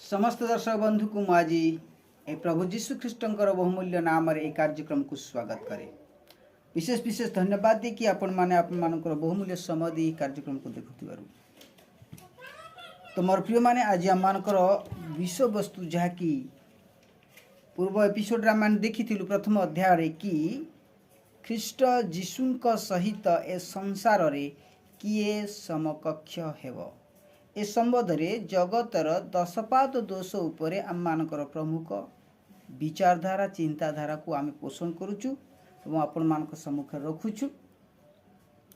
समस्त दर्शक बंधु को आज प्रभु जीशु ख्रीष्टर बहुमूल्य नाम रे कार्यक्रम को स्वागत करे। विशेष विशेष धन्यवाद दी कि आपण बहुमूल्य समय दी कार्यक्रम को देखुथिबारु। तो मोर प्रिय माने आज आम विषय वस्तु जहाँकि पूर्व एपिसोड रे देखी प्रथम अध्याय रे कि ख्रीष्ट जीशुंक सहित ए संसार रे किए समकक्ष हेबो। ए संबंध में जगतर दशपाद दोष उपर आम मानकर प्रमुख विचारधारा चिंताधारा को आम पोषण करुचु एवं आपण मान सम्मुख रखुचु,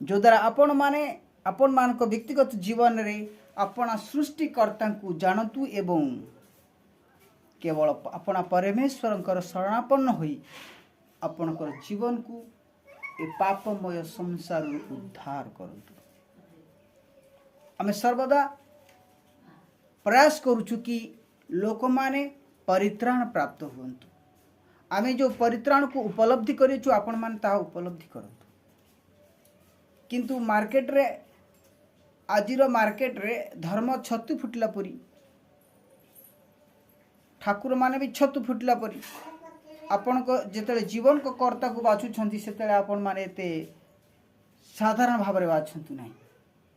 जो द्वारा आपण मान व्यक्तिगत जीवन रे अपना सृष्टिकर्ता को जानतु एवं केवल अपना परमेश्वर शरणापन्न होई आपणकर जीवन को ए पापमय संसार उद्धार करतु। आम सर्वदा प्रयास करुचु कि लोक माने परित्राण प्राप्त हुंतु। आमे जो परित्राण को उपलब्धि करिचु आपण माने ताहा उपलब्धि करंतु। किंतु मार्केट रे आजिर मार्केट रे धर्म छतु फुटला परी, ठाकुर माने भी छतु फुटला परी आपण को जेतले जीवन को कर्ता को बाछुछंती सेतले आपण माने एते साधारण भाव रे बाछंतु नाही।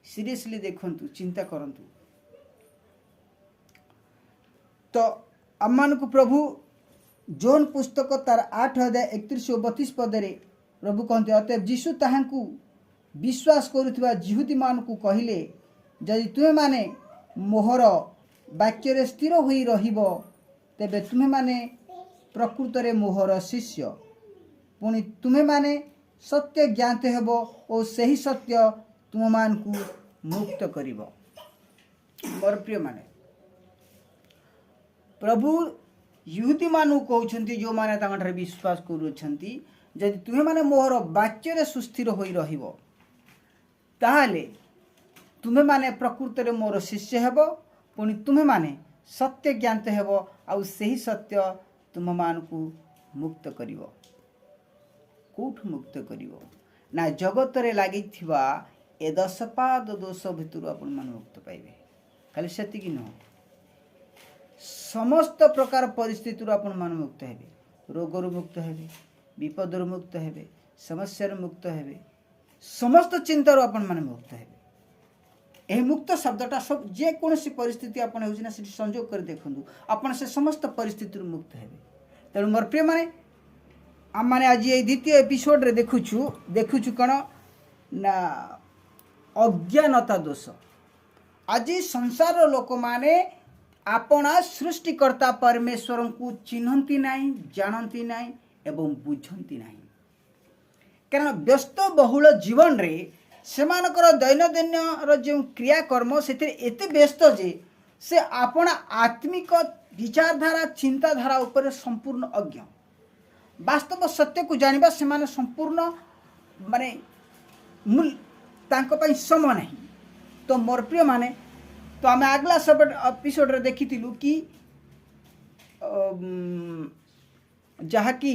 सीरियसली देखंतु, चिंता करंतु। तो आम को प्रभु जोन पुस्तक तार 8 अध्याय 31 और 32 पदरे प्रभु कहते अतएव जीशु ताहांकु विश्वास करुवा जिहुदी मान को कहले, जदि तुम्हें माने मोहर वाक्य स्थिर होई रहिबो तेबे तुम्हें माने प्रकृत रे मोहर शिष्य, पुणी तुम्हें माने सत्य ज्ञात हेबो और सही सत्य तुम मान को मुक्त करिबो। मोर प्रिय माने प्रभु यहूदी मानू कहते जो माने तांठारे विश्वास करुछंती, जदि तुम्हें माने मोहर वाक्य सुस्थिर होई रहिबो ताहाले तुम्हें माने प्रकृत रे मोर शिष्य हेबो, पुणी तुम्हें माने सत्य ज्ञात हेबो आउ सही सत्य तुम मान को मुक्त करिवो। कोठ मुक्त करिवो ना जगत रे लागिथिबा ए दशपाद दोष भितर आपण मान मुक्त पाइबे। खाली सेतिकी न, समस्त प्रकार परिस्थिति आपण मान मुक्त हेबे, रोगरु मुक्त हेबे, विपदरु मुक्त हेबे, समस्या मुक्त हेबे, समस्त चिंतार आपण मान मुक्त हेबे। एही मुक्त शब्दटा सब जे कोनसी परिस्थिति आपण होउछि ना सेठी संयोग कर देखंतु आपण से समस्त परिस्थिति मुक्त हेबे। तेणु मोर प्रिय माने आम माने आज ये द्वितीय एपिसोड रे देखुछु कण ना अज्ञानता दोष। आज संसार लोक माने आपना सृष्टिकर्ता परमेश्वर को चिन्हती नहीं, जानती नहीं एवं बुझती नहीं। कारण व्यस्त बहुल जीवन रे सेमानकर दैनंदिन जो क्रियाकर्म से एते व्यस्त जे से आपना आत्मिक विचारधारा चिंताधारा उपर संपूर्ण अज्ञ। वास्तव सत्य को जानिबा सेमाने संपूर्ण माने मूल तांको पई समय नहीं। तो मोर प्रिय माने तो आम आगला सब एपिसोड रे देखिथिलु कि जहाँकि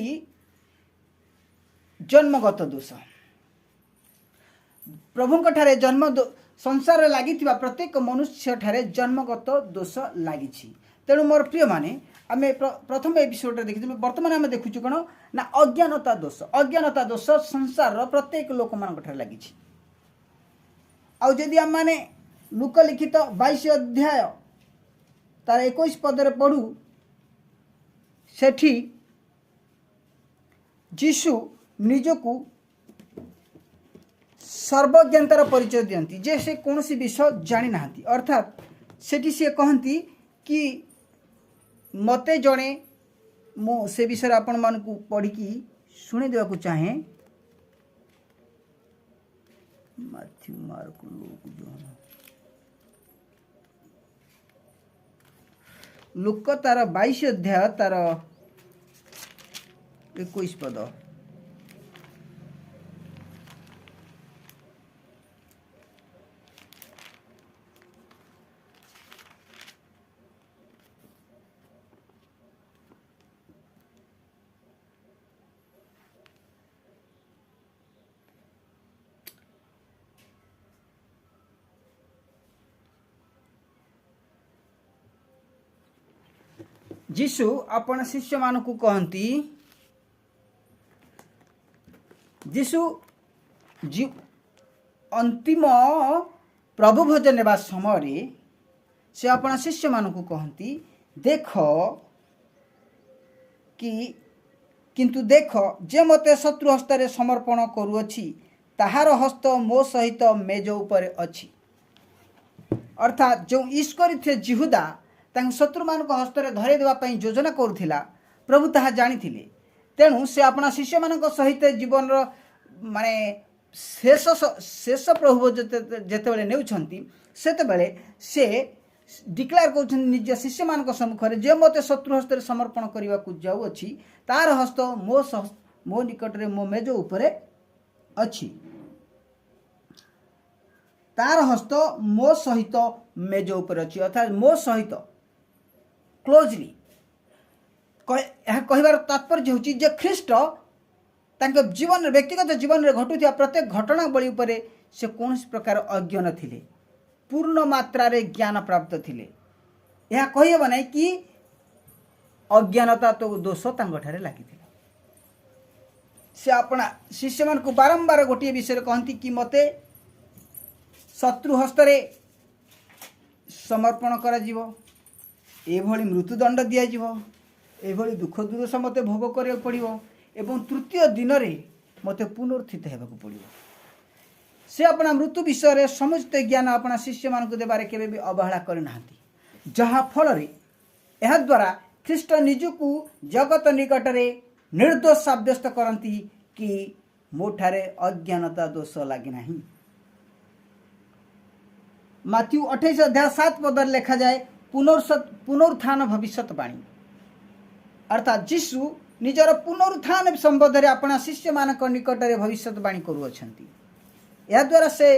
जन्मगत दोष प्रभुंक ठारे संसार लगी प्रत्येक मनुष्य ठारे जन्मगत दोष लगी। तेणु मोर प्रिय माने आम प्रथम एपिसोड रे देखिथिलु, वर्तमान आम देखुछु कण ना अज्ञानता दोष। अज्ञानता दोष संसार प्रत्येक लोक मान ठारे लगी। आउ जदि आम माने लुक लिखित 22 अध्याय तार 21 पदरे पढ़ू, सेठी जीशु निजकू सर्वज्ञातार परिचय दियंती जे से कौन सी विषय जानी नाहंती। अर्थात सेठी से कहती कि मते जड़े मो से विषय आपण मान को पढ़ी शुणी देवा चाहे। मैथ्यू मार्क लुक तार 22 अध्याय तार 21 पद। ଯୀଶୁ ଆପଣ ଶିଷ୍ୟମାନଙ୍କୁ କହନ୍ତି, ଯୀଶୁ अंतिम प्रभु भोज नेबा समय से अपना शिष्य मानू कहती देख कि किंतु देख जे मते शत्रु हस्ते समर्पण करुअछि ताहार हस्त मो सहित मेज उपर अछि। अर्थात जो ईश्वरी थे जिहुदा तांग शत्रु मान हस्ते धरे देवा पई योजना करुथिला प्रभु ताहा जानिथिले। तेणु से अपना शिष्य मान सहित जीवन माने शेष शेष प्रभु जेतेबेले नेउछंती सेतेबेले से डिक्लेयर कर निज शिष्य मान सम्मुखें जे मते शत्रु हस्ते समर्पण करने को जाऊ अच्छी तार हस्त मो निकट रे मो मेज उपरे अच्छी, तार हस्त मो सहित मेज उपर अच्छी। अर्थात मो सहित क्लोजली कहबार तात्पर्य होची जे ख्रीस्ट तांके जीवन व्यक्तिगत जीवन में घटुथिया प्रत्येक घटनावली उपरे से कौन प्रकार अज्ञ नथिले, पूर्ण मात्रा रे ज्ञान प्राप्त थिले। यह कहिबा नै कि अज्ञानता तो दोष तांगठारे लागिथिला। से अपना शिष्य मान को बारंबार गोटे विषय कहती कि मते शत्रु हस्तरे समर्पण करा जीवो, एभली मृत्युदंड दिया जीवो, एभली दुख दुर्दशा मते भोग करिया पड़िवो एवं तृतीय दिन में मते पुनरुत्थित होगा पड़ो। से अपना मृत्यु विषय में समस्त ज्ञान अपना शिष्य मान देवारे केबे भी अवहेला करना, जहाँ फल यह द्वारा ख्रीष्ट निजकू जगत निकट में निर्दोष साब्यस्त करती कि मोठारे अज्ञानता दोष लगे। माथ्यू 28 अध्याय 7 पद लिखा जाए पुनरुत्थान भविष्यवाणी। अर्थात यीशु निजर पुनरुत्थान संबंध में अपना शिष्य मान निकट में भविष्यवाणी करुअछंती। या द्वारा से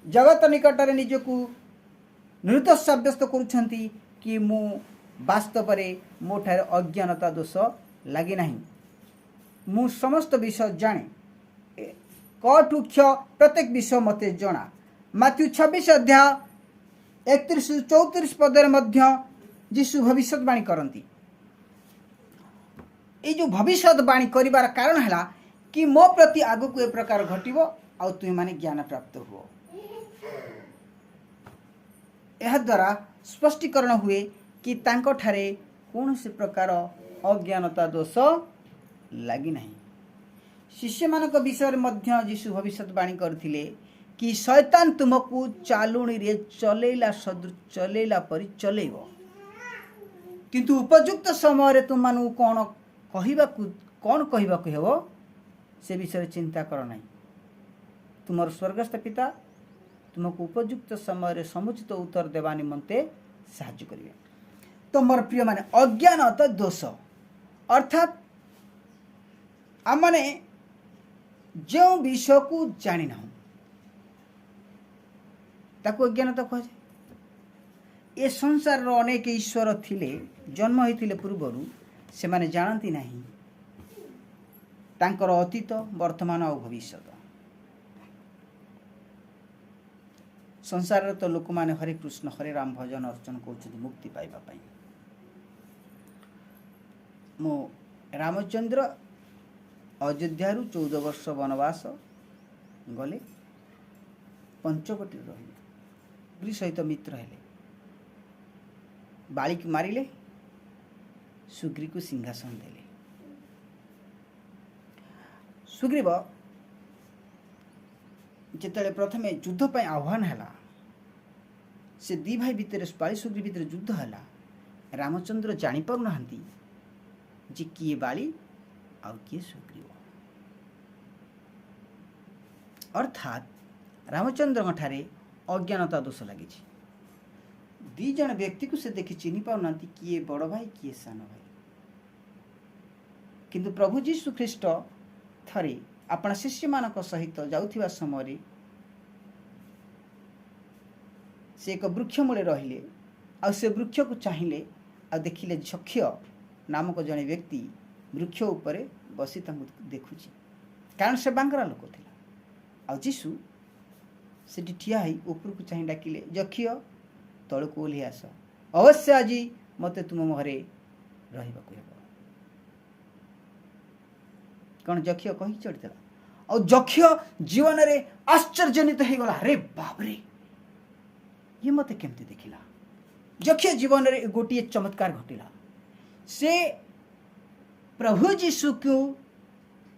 जगत निकट में निजकू निर्दोष साब्यस्त करुछंती कि मु वास्तव में मोठार अज्ञानता दोष लगे नहीं, मु समस्त विषय जाने कठु क्ष प्रत्येक विषय मते जना। माथ्यू 26 अध्याय 31-34 पदर मध्य यीशु भविष्यवाणी करती। ये जो भविष्यवाणी करिवार कारण है कि मो प्रति आगु को ए प्रकार घटिबो आ तुम माने ज्ञान प्राप्त हुओ। यह द्वारा स्पष्टीकरण हुए कि तांको ठारे कौन से प्रकार अज्ञानता दोष लगी नहीं। शिष्य मानक विषय मध्य यीशु भविष्यवाणी करथिले कि शैतान तुमको चालुणी रे चलेला सदृश चलेला परि चलेबो, किंतु उपयुक्त समय रे तुम मानु कौन कहबाकू हेबो से विषय चिंता कर नहीं। तुमर स्वर्गस्थ पिता तुमको उपयुक्त समय रे समुचित उत्तर देवा निमंते साहाय्य करिवे। तो मोर प्रिय माने अज्ञानता दोष अर्थात आमने जो विषय को जानी ना ताको अज्ञानता कह जाए। ए संसार रो अनेक ईश्वर थिले जन्म होइथिले पूर्वरु से माने जानती नहीं तांकर अतीत वर्तमान और भविष्य। संसार तो लोक माने हरे कृष्ण हरे राम भजन अर्चन कर मुक्ति पाइबा पाई। मो रामचंद्र अयोध्या 14 वर्ष वनवास गले पंचवटी रही सहित मित्र हेले, बाली की मारिले, सुग्री को सिंहासन देले। सुग्रीव जिते प्रथमे युद्ध पर आह्वान है से दी भाई भितर बाली सुग्री भितर युद्ध है, रामचंद्र जानी पारु नाहंती जे किए बाली आउ किए सुग्रीव। अर्थात रामचंद्र ठारे अज्ञानता दोष लगी। दी जन व्यक्ति को से देखी चिन्ह पाऊना किए बड़ भाई किए सान भाई, किंतु प्रभु जीशु ख्रीष्ट थरे अपना शिष्य मानक सहित जाउथिबा समय से एक वृक्ष मूले रहिले आ से वृक्ष को चाहिए आ देखिले झक्ष्य नामक जड़े व्यक्ति वृक्ष उपरे बसी देखुची, कारण से बांगरा लोक थिला। आ जीशु से ठिया ही ऊपर को चाह डाकिले जक्ष्य तल को ओह्ली आस, अवश्य आज मते तुम घरे ରହିବାକୁ ହେବ। କ'ଣ ଯକ୍ଷ କହି ଚଢ଼ିଥିଲା ଆଉ ଯକ୍ଷ ଜୀବନରେ ଆଶ୍ଚର୍ଯ୍ୟାନ୍ୱିତ ହେଇଗଲା, ଆରେ ବାବରେ ଇଏ ମୋତେ କେମିତି ଦେଖିଲା। ଯକ୍ଷ ଜୀବନରେ ଗୋଟିଏ ଚମତ୍କାର ଘଟିଲା। ସେ ପ୍ରଭୁ ଯୀଶୁକୁ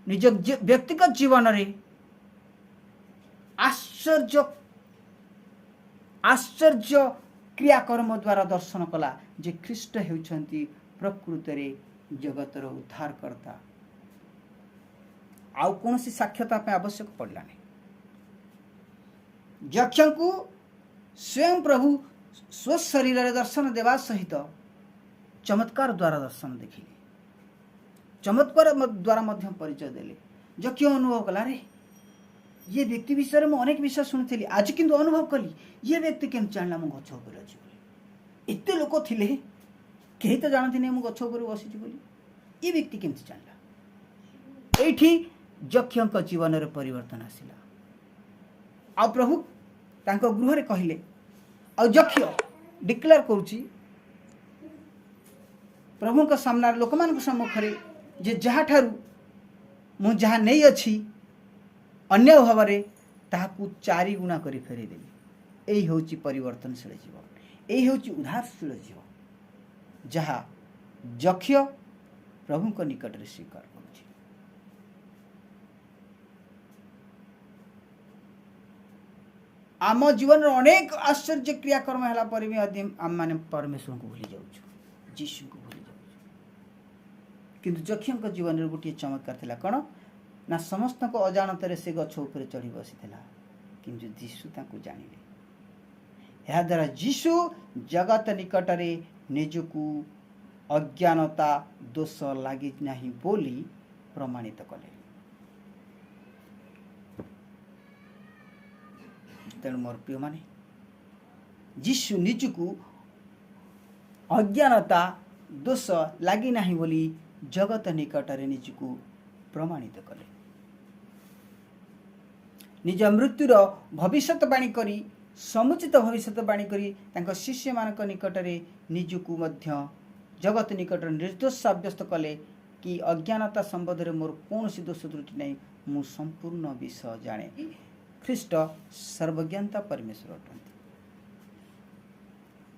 ନିଜ ବ୍ୟକ୍ତିଗତ ଜୀବନରେ ଆଶ୍ଚର୍ଯ୍ୟ କ୍ରିୟାକର୍ମ ଦ୍ୱାରା ଦର୍ଶନ କଲା ଯେ ଖ୍ରୀଷ୍ଟ ହେଉଛନ୍ତି ପ୍ରକୃତରେ ଜଗତର ଉଦ୍ଧାରକର୍ତ୍ତା। ଆଉ କୌଣସି ସାକ୍ଷ୍ୟତା ପାଇଁ ଆବଶ୍ୟକ ପଡ଼ିଲାନି। ଯକ୍ଷଙ୍କୁ ସ୍ୱୟଂ ପ୍ରଭୁ ସ୍ୱଶରୀରରେ ଦର୍ଶନ ଦେବା ସହିତ ଚମତ୍କାର ଦ୍ୱାରା ଦର୍ଶନ ଦେଖିଲେ, ଚମତ୍କାର ଦ୍ୱାରା ମଧ୍ୟ ପରିଚୟ ଦେଲେ। ଯକ୍ଷ ଅନୁଭବ କଲା, ରେ ଇଏ ବ୍ୟକ୍ତି ବିଷୟରେ ମୁଁ ଅନେକ ବିଷୟ ଶୁଣିଥିଲି, ଆଜି କିନ୍ତୁ ଅନୁଭବ କଲି ଇଏ ବ୍ୟକ୍ତି କେମିତି ଜାଣିଲା ମୁଁ ଗଛ ଉପରେ ଅଛି ବୋଲି। ଏତେ ଲୋକ ଥିଲେ କେହି ତ ଜାଣନ୍ତି ନାହିଁ ମୁଁ ଗଛ ଉପରେ ବସିଛି ବୋଲି, ଏ ବ୍ୟକ୍ତି କେମିତି ଜାଣିଲା। ଏଇଠି ଯକ୍ଷଙ୍କ ଜୀବନରେ ପରିବର୍ତ୍ତନ ଆସିଲା। ଆଉ ପ୍ରଭୁ ତାଙ୍କ ଗୃହରେ କହିଲେ, ଆଉ ଯକ୍ଷ ଡିକ୍ଲେୟାର କରୁଛି ପ୍ରଭୁଙ୍କ ସାମ୍ନାରେ ଲୋକମାନଙ୍କ ସମ୍ମୁଖରେ ଯେ ଯାହାଠାରୁ ମୁଁ ଯାହା ନେଇଅଛି ଅନ୍ୟ ଭାବରେ ତାହାକୁ 4 ଗୁଣା କରି ଫେରାଇଦେବି। ଏଇ ହେଉଛି ପରିବର୍ତ୍ତନଶୀଳ ଜୀବନ, ଏଇ ହେଉଛି ଉଦ୍ଧାରଶୀଳ ଜୀବନ ଯାହା ଯକ୍ଷ ପ୍ରଭୁଙ୍କ ନିକଟରେ ସ୍ୱୀକାର କରୁଛି। ଆମ ଜୀବନରେ ଅନେକ ଆଶ୍ଚର୍ଯ୍ୟ କ୍ରିୟାକର୍ମ ହେଲା ପରେ ବି ଆମମାନେ ପରମେଶ୍ୱରଙ୍କୁ ଭୁଲି ଯାଉଛୁ, ଯୀଶୁଙ୍କୁ ଭୁଲି ଯାଉଛୁ। କିନ୍ତୁ ଯକ୍ଷଙ୍କ ଜୀବନରେ ଗୋଟିଏ ଚମତ୍କାର ଥିଲା, କ'ଣ ନା ସମସ୍ତଙ୍କ ଅଜାଣତରେ ସେ ଗଛ ଉପରେ ଚଢ଼ି ବସିଥିଲା, କିନ୍ତୁ ଯୀଶୁ ତାଙ୍କୁ ଜାଣିଲେ। ଏହାଦ୍ୱାରା ଯୀଶୁ ଜଗତ ନିକଟରେ ନିଜକୁ ଅଜ୍ଞାନତା ଦୋଷ ଲାଗି ନାହିଁ ବୋଲି ପ୍ରମାଣିତ କଲେ। ତେଣୁ ମୋର ପ୍ରିୟମାନେ, ଯୀଶୁ ନିଜକୁ ଅଜ୍ଞାନତା ଦୋଷ ଲାଗି ନାହିଁ ବୋଲି ଜଗତ ନିକଟରେ ନିଜକୁ ପ୍ରମାଣିତ କଲେ। ନିଜ ମୃତ୍ୟୁର ଭବିଷ୍ୟତବାଣୀ କରି, ସମୁଚିତ ଭବିଷ୍ୟତବାଣୀ କରି ତାଙ୍କ ଶିଷ୍ୟମାନଙ୍କ ନିକଟରେ ନିଜକୁ ମଧ୍ୟ ଜଗତ ନିକଟରେ ନିର୍ଦ୍ଦୋଷ ସାବ୍ୟସ୍ତ କଲେ କି ଅଜ୍ଞାନତା ସମ୍ବନ୍ଧରେ ମୋର କୌଣସି ଦୋଷ ତ୍ରୁଟି ନାହିଁ, ମୁଁ ସମ୍ପୂର୍ଣ୍ଣ ବିଷୟ ଜାଣେ। ଖ୍ରୀଷ୍ଟ ସର୍ବଜ୍ଞାତା ପରମେଶ୍ୱର ଅଟନ୍ତି।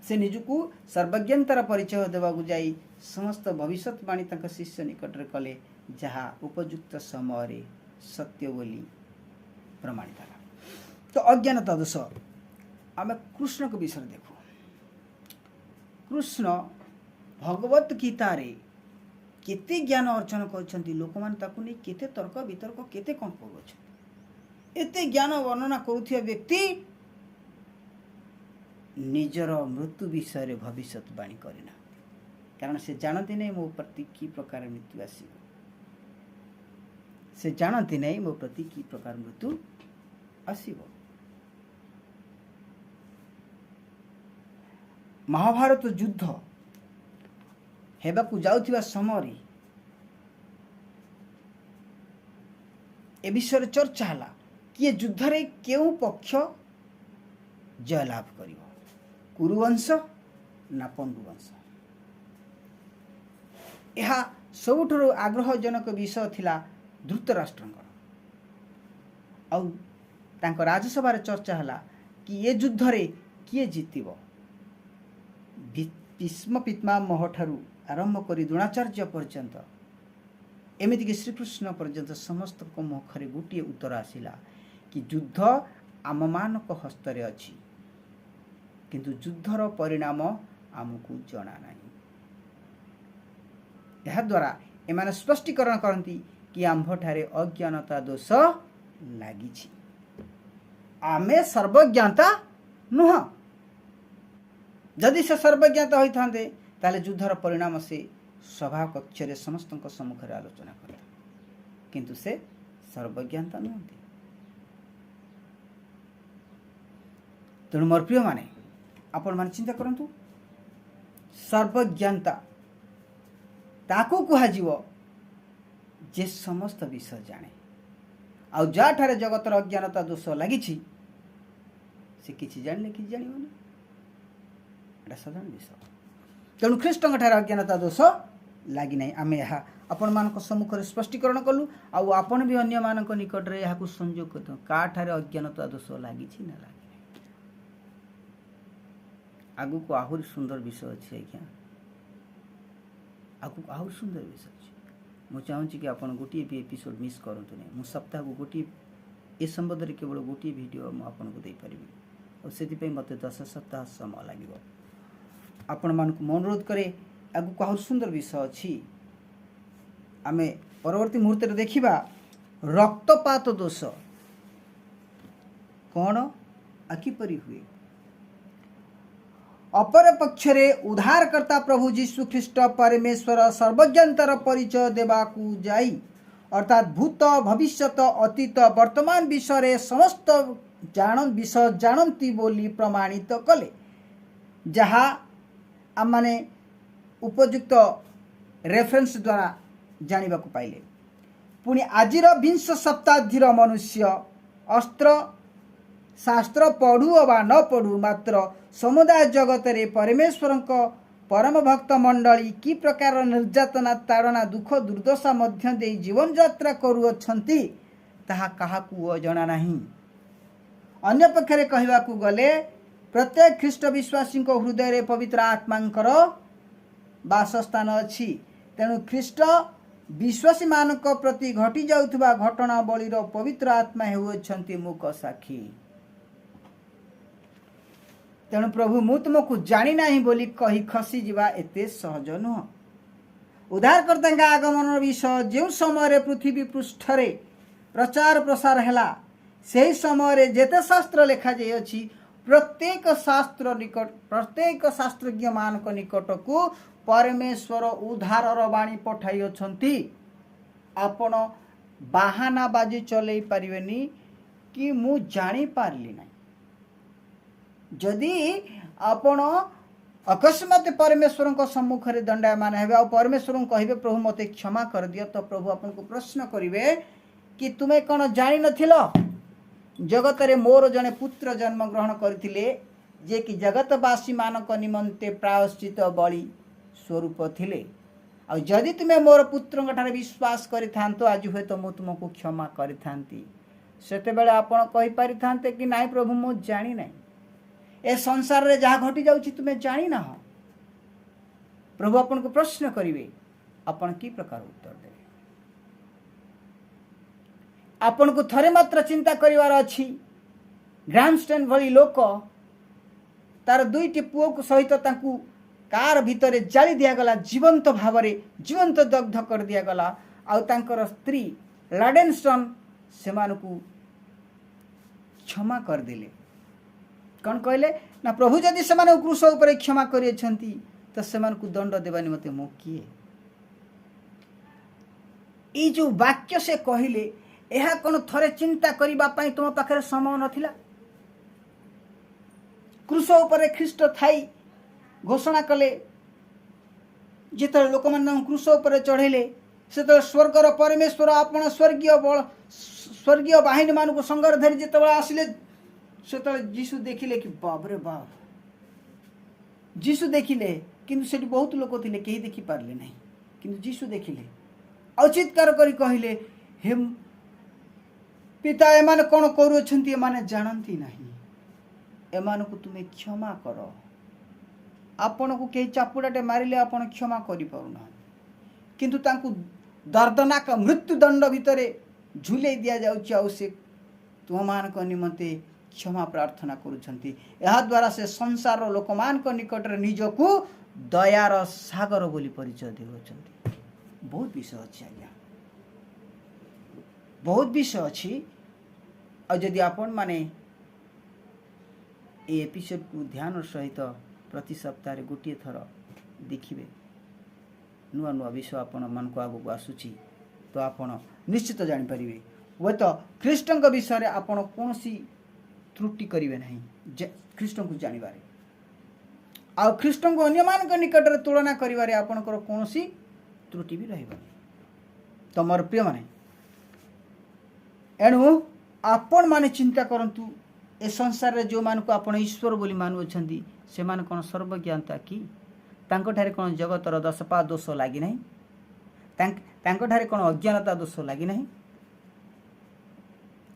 ସେ ନିଜକୁ ସର୍ବଜ୍ଞତାର ପରିଚୟ ଦେବାକୁ ଯାଇ ସମସ୍ତ ଭବିଷ୍ୟତବାଣୀ ତାଙ୍କ ଶିଷ୍ୟ ନିକଟରେ କଲେ, ଯାହା ଉପଯୁକ୍ତ ସମୟରେ ସତ୍ୟ ବୋଲି ପ୍ରମାଣିତ ହେଲା। ତ ଅଜ୍ଞାନତା ଦୋଷ ଆମେ କୃଷ୍ଣଙ୍କ ବିଷୟରେ ଦେଖୁ। କୃଷ୍ଣ ଭଗବତ ଗୀତାରେ କେତେ ଜ୍ଞାନ ଅର୍ଜନ କରିଛନ୍ତି, ଲୋକମାନେ ତାକୁ ନେଇ କେତେ ତର୍କ ବିତର୍କ କେତେ କ'ଣ କରୁଅଛନ୍ତି। ଏତେ ଜ୍ଞାନ ବର୍ଣ୍ଣନା କରୁଥିବା ବ୍ୟକ୍ତି ନିଜର ମୃତ୍ୟୁ ବିଷୟରେ ଭବିଷ୍ୟତବାଣୀ କରିନାହାନ୍ତି, କାରଣ ସେ ଜାଣନ୍ତି ନାହିଁ ମୋ ପ୍ରତି କି ପ୍ରକାର ମୃତ୍ୟୁ ଆସିବ। ସେ ଜାଣନ୍ତି ନାହିଁ ମୋ ପ୍ରତି କି ପ୍ରକାର ମୃତ୍ୟୁ ଆସିବ। ମହାଭାରତ ଯୁଦ୍ଧ ହେବାକୁ ଯାଉଥିବା ସମୟରେ ଏ ବିଷୟରେ ଚର୍ଚ୍ଚା ହେଲା, କିଏ ଯୁଦ୍ଧରେ କେଉଁ ପକ୍ଷ ଜୟଲାଭ କରିବ, କୁରୁବଂଶ ନା ପଣ୍ଡୁବଂଶ। ଏହା ସବୁଠାରୁ ଆଗ୍ରହଜନକ ବିଷୟ ଥିଲା ଧୃତରାଷ୍ଟ୍ରଙ୍କର। ଆଉ ତାଙ୍କ ରାଜସଭାରେ ଚର୍ଚ୍ଚା ହେଲା କି ଏ ଯୁଦ୍ଧରେ କିଏ ଜିତିବ। ଭୀଷ୍ମ ପିତାମହ ଠାରୁ ଆରମ୍ଭ କରି ଦ୍ରୋଣାଚାର୍ଯ୍ୟ ପର୍ଯ୍ୟନ୍ତ, ଏମିତିକି ଶ୍ରୀକୃଷ୍ଣ ପର୍ଯ୍ୟନ୍ତ ସମସ୍ତଙ୍କ ମୁଖରେ ଗୋଟିଏ ଉତ୍ତର ଆସିଲା କି ଯୁଦ୍ଧ ଆମମାନଙ୍କ ହସ୍ତରେ ଅଛି, କିନ୍ତୁ ଯୁଦ୍ଧର ପରିଣାମ ଆମକୁ ଜଣା ନାହିଁ। ଏହାଦ୍ୱାରା ଏମାନେ ସ୍ପଷ୍ଟୀକରଣ କରନ୍ତି କି ଆମ୍ଭଠାରେ ଅଜ୍ଞାନତା ଦୋଷ ଲାଗିଛି, ଆମେ ସର୍ବଜ୍ଞାତା ନୁହଁ। ଯଦି ସେ ସର୍ବଜ୍ଞାତା ହୋଇଥାନ୍ତେ ତାହେଲେ ଯୁଦ୍ଧର ପରିଣାମ ସେ ସଭା କକ୍ଷରେ ସମସ୍ତଙ୍କ ସମ୍ମୁଖରେ ଆଲୋଚନା କରିଥାନ୍ତେ, କିନ୍ତୁ ସେ ସର୍ବଜ୍ଞାତା ନୁହନ୍ତି। ତେଣୁ ମୋର ପ୍ରିୟମାନେ, ଆପଣମାନେ ଚିନ୍ତା କରନ୍ତୁ, ସର୍ବଜ୍ଞାତା ତାକୁ କୁହାଯିବ ଯେ ସମସ୍ତ ବିଷୟ ଜାଣେ। ଆଉ ଯାହାଠାରେ ଜଗତର ଅଜ୍ଞାନତା ଦୋଷ ଲାଗିଛି ସେ କିଛି ଜାଣିଲେ କିଛି ଜାଣିବନି, ଏଇଟା ସାଧାରଣ ବିଷୟ। ତେଣୁ ଖ୍ରୀଷ୍ଟଙ୍କ ଠାରେ ଅଜ୍ଞାନତା ଦୋଷ लगी ना आम यह आपण मान सम्मुख स्पष्टीकरण कलु आपण भी अन्य मान निकट में यहाँ संयोग कर काठारे अज्ञानता दोष लगी ना लगी आगु को आहरी सुंदर विषय अच्छे आज्ञा आगु आहरी सुंदर विषय अच्छे मुझे चाहूँगी कि आपड़ गोटे भी एपिसोड मिस करतु नहीं मु सप्ताह को गोटे ए संबंध में केवल गोटे वीडियो मुझे देपारि और से मत 10 सप्ताह समय लगे आपण मान अनुरोध करे आगु को आहरी सुंदर विषय अच्छी आम परवर्ती मुहूर्त देखा रक्तपात दोष कौन आकिपरि हुए अपर पक्षरे उद्धारकर्ता प्रभु जीशु ख्रीष्ट परमेश्वर सर्वज्ञानतार परिचय देवाकू जाई अर्थात भूत भविष्यत अतीत वर्तमान विषय समस्त विषय जानती बोली प्रमाणित कले जहाँ आम माने उपयुक्त रेफरेंस द्वारा जानिबा को पाइले पुणी आजिर 20 शताब्दीर मनुष्य अस्त्र शास्त्र पढ़ु अबा न पढ़ु मात्र समुदाय जगत रे परमेश्वर परम भक्त मंडली कि प्रकार निर्यातना ताड़ना दुख दुर्दशा मध्य दे जीवन यात्रा करुअछंती ताहा काहाकू अजଣା नहीं। अन्य पक्षरे कहबाकू गले प्रत्येक ख्रीष्ट विश्वासी हृदय रे पवित्र आत्मांकर वासस्थान अछि तेणु ख्रीष्ट विश्वासी मानक प्रति घटी जाउथबा घटनावलीर पवित्र आत्मा हेउछंती मूक साक्षी तेणु प्रभु मु तुमको जानी नहीं बोली कही खसी जीवा एते सहज नुह। उद्धारकर्ता आगमन विषय जो समय पृथ्वी पृष्ठ रे प्रचार प्रसार हैला से समय जेते शास्त्र लिखा जाइए प्रत्येक शास्त्र निकट प्रत्येक शास्त्रज्ञ मानक निकट को परमेश्वर उद्धारर बाणी पठाई अछंती आपण बाहाना बाजी चलई पारिबेनी कि मु जानी पारली नहीं जदि आपण अकस्मात परमेश्वर सम्मुख में दंडायमान हे आ परमेश्वर कहे प्रभु मते क्षमा कर दियो तो प्रभु आपन को प्रश्न करिवे कि तुम्हें कौन जानी नथिल जगत रे मोर जने पुत्र जन्म ग्रहण करथिले जे कि जगतवासी मानक निमंते प्रायश्चित बलि स्वरूप थिले आ जदि तुम्हें मोर पुत्र ठारे विश्वास करि थांतो आज हुए तो मु तुमको क्षमा करि थांती सेते बेले आपण कहि पारि थांते कि नाही प्रभु मु जानी नाही ए संसार रे जहाँ घटी जाउची तुम्हें जानी ना हो प्रभु आपन को प्रश्न करिवे आपण की प्रकार उत्तर देवे आपन को थरे मात्र चिंता करिवार अछि ग्रामस्टैन भली लोक तार दुईटी पुओ को सहित ताकू कार भितरे जाली दिया गला जीवंत भावरे जीवंत दग्ध कर दिया गला आ तांकर स्त्री लाडेनस्टन सेमानकू क्षमा कर दिले कौन कहले ना प्रभु जदि से क्रूस उपर क्षमा कर तो से दंड देवा निमते मो किए ये जो वाक्य से कहले यह कौन थरे चिंता करने तुम पाखे समय नथिला क्रूस उपर ख्रीष्ट थाई घोषणा कले जिते लोक मैंने क्रूस उपर चढ़ेले से स्वर्गर परमेश्वर आपण स्वर्गीय बाहिनी मान संगर धरी जिते आसिले से जीशु देखिले कि बाप रे बाप जीशु देखिले किंतु से बहुत लोक थे कहीं देखी पारे ना किंतु जीशु देखिले औचित्कार करी कहले हे पिता एमाने कौन करुछंती एमाने जानती नहीं एमान को तुम्हें क्षमा कर आपण को कहीं चापुड़ाटे मारिले आपण क्षमा करि पारुना किंतु तांकु दर्दनाक मृत्युदंड भितरे झुले दिया जाउची आ से तुम मान को निमंते क्षमा प्रार्थना करुछंती यह द्वारा से संसार लोक मान को निकट रे निज को दयार सागर बोली परिचय देउछंती बहुत विषय अछि आज्ञा बहुत विषय अछि और यदि आपण माने ए एपिसोड को ध्यान सहित प्रति सप्ताह गोटे थर देखिए नुआ नुआ विषय आपण मान को आगु आसुची तो आपण निश्चित जानि परिबे वो तो ख्रीष्टन विषय रे आपण कोनसी त्रुटि करिवे नहीं ख्रीष्ट को जानिबारे आ ख्रीष्ट को अन्य मान निकट रे तुलना करिबारे आपनकर कोनसी त्रुटि भी रहबनी तो मोर प्रिय माने एणु आपण माने चिंता करंतु ए संसार रे जो मान को आपण ईश्वर बोली मानु अछंती से मान कोन सर्वज्ञानता की तांको ठारे कोन जगतर दशपा दोष लागी नहीं तांको कौन अज्ञानता दोष लगी नहीं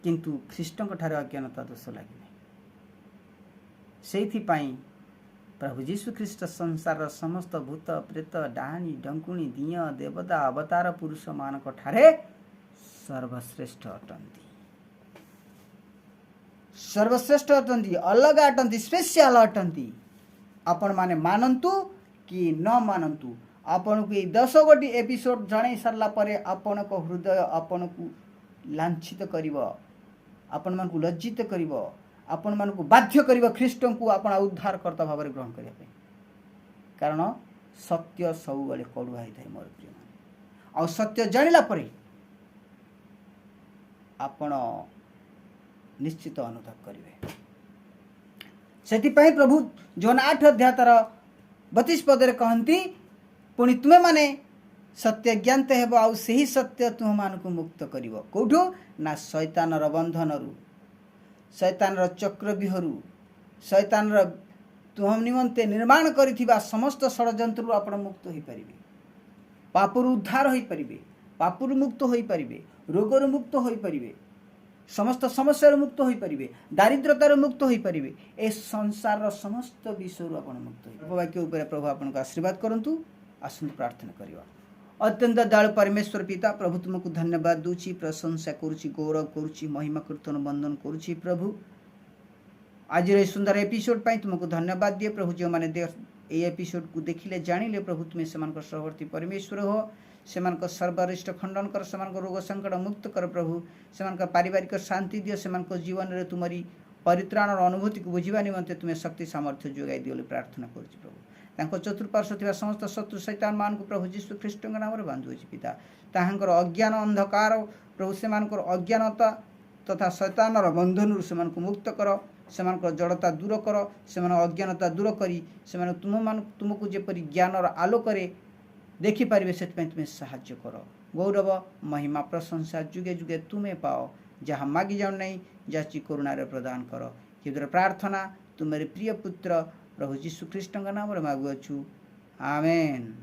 किंतु ख्रीष्ट अज्ञानता दोष लगी नहीं से प्रभु जीशु ख्रीष्ट संसार समस्त भूत प्रेत डाहानी डंकुणी दिय देवता अवतार पुरुष मानक ठारे सर्वश्रेष्ठ अटंती सर्वश्रेष्ठ अटंती अलग अटंती स्पेशल अटंती आपण माने मानंतु कि न मानंतु आपण को 10 गोटी एपिसोड जणाई सारला परे आपण को हृदय आपण को लांछित करिवो आपण मान को लज्जित करिवो आपण मान को बाध्य करिवो ख्रीष्ट को आपण उद्धार करता भाव ग्रहण करिया पे कारण सत्य सब बेले कड़ुआ होता है मोर प्रिय मान आ सत्य जानिला परे आपण निश्चित अनुताप करिवे सेति पई प्रभु जोन 8 अध्याय 32 पदरे कहंती पुणी तुमे माने सत्य ज्ञानते हेबो आ सही सत्य तुम मान को मुक्त करिवो कोठो ना शैतान र बंधन रु शैतान र चक्रव्यूहरु शैतान र तुम निमंते निर्माण करिथिबा समस्त षडयंत्र रु आपण मुक्त होई परिबे पापरु उद्धार होई परिबे पापरु मुक्त होई परिबे रोगरु मुक्त होई परिबे समस्त समस्या मुक्त होई परिबे दारिद्रतार मुक्त होई परिबे ए संसार समस्त विषय आपण मुक्त होई वाक्य ऊपर प्रभु आपन को आशीर्वाद करंतु आसन प्रार्थना करिवा अत्यंत दयालु परमेश्वर पिता प्रभु तुमको धन्यवाद दूची प्रशंसा करुची गौरव करुची महिमा कीर्तन वंदन करुची प्रभु आज रे सुंदर एपिसोड पाई तुमको धन्यवाद दिए प्रभु जो माने ए एपिसोड को देखिले जानिले प्रभु तुमे समान को सहवर्ती परमेश्वर हो सेमान को सर्वरिष्ट खंडन कर सेमान को रोग संकट मुक्त कर प्रभु सेमान को पारिवारिक शांति दियो सेमान को जीवन रे तुम्हारी परित्राण और अनुभूति को बुझिबा निमंते तुमे शक्ति सामर्थ्य जोगाई दियो प्रार्थना करुची प्रभु तांको चतुर्पार्श्व थिबा समस्त शत्रु शैतान मान को प्रभु जीशु ख्रीष्ट नाम रे बांधुची पिता ताहांकर अज्ञान अंधकार प्रभु सेमान को अज्ञानता तथा शैतान र बंधन रु सेमान को मुक्त कर सेमान को जड़ता दूर कर सेमान अज्ञानता दूर करी सेमान तुमको जेपरि ज्ञान और आलोक देखि पारिबे सेतपै तुमे सहाय्य कर गौरव महिमा प्रशंसा जुगे जुगे तुमे पाओ जहाँ मागी जाऊँ नहीं जाची करुणा रे प्रदान कर कि प्रार्थना तुम्हारे प्रिय पुत्र प्रभु जीशु ख्रीष्ट नाम रे मागुअछु आमेन।